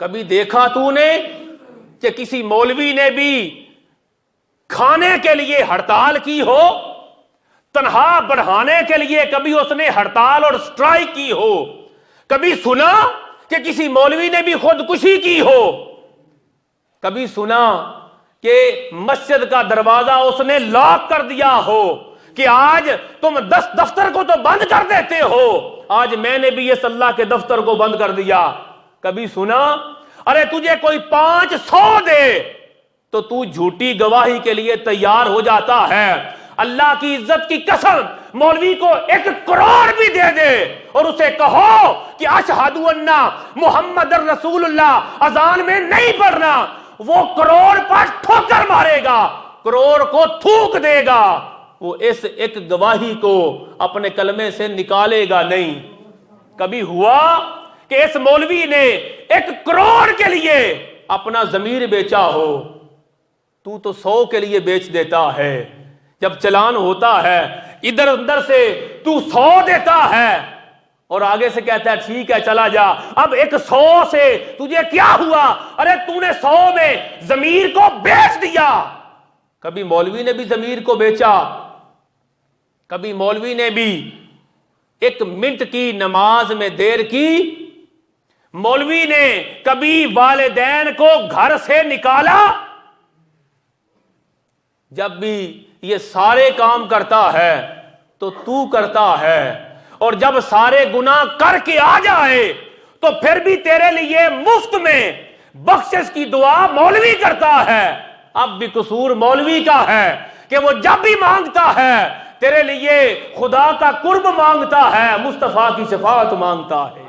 کبھی دیکھا تو نے کہ کسی مولوی نے بھی کھانے کے لیے ہڑتال کی ہو؟ تنخواہ بڑھانے کے لیے کبھی اس نے ہڑتال اور سٹرائک کی ہو؟ کبھی سنا کہ کسی مولوی نے بھی خودکشی کی ہو؟ کبھی سنا کہ مسجد کا دروازہ اس نے لاک کر دیا ہو کہ آج تم 10 دفتر کو تو بند کر دیتے ہو، آج میں نے بھی اس اللہ کے دفتر کو بند کر دیا؟ کبھی سنا؟ ارے تجھے کوئی 500 دے تو تو جھوٹی گواہی کے لیے تیار ہو جاتا ہے۔ اللہ کی عزت کی قسم، مولوی کو 1 کروڑ بھی دے دے اور اسے کہو کہ اشہد ان محمد رسول اللہ اذان میں نہیں پڑھنا، وہ کروڑ پر ٹھوکر مارے گا، کروڑ کو تھوک دے گا، وہ اس 1 گواہی کو اپنے کلمے سے نکالے گا نہیں۔ کبھی ہوا کہ اس مولوی نے 1 کروڑ کے لیے اپنا ضمیر بیچا ہو؟ تو 100 کے لیے بیچ دیتا ہے۔ جب چلان ہوتا ہے ادھر اندر سے تو 100 دیتا ہے اور آگے سے کہتا ہے ٹھیک ہے چلا جا۔ اب 100 سے تجھے کیا ہوا؟ ارے تو نے 100 میں ضمیر کو بیچ دیا۔ کبھی مولوی نے بھی ضمیر کو بیچا؟ کبھی مولوی نے بھی 1 منٹ کی نماز میں دیر کی؟ مولوی نے کبھی والدین کو گھر سے نکالا؟ جب بھی یہ سارے کام کرتا ہے تو کرتا ہے، اور جب سارے گناہ کر کے آ جائے تو پھر بھی تیرے لیے مفت میں بخشش کی دعا مولوی کرتا ہے۔ اب بھی قصور مولوی کا ہے کہ وہ جب بھی مانگتا ہے تیرے لیے خدا کا قرب مانگتا ہے، مصطفیٰ کی شفاعت مانگتا ہے۔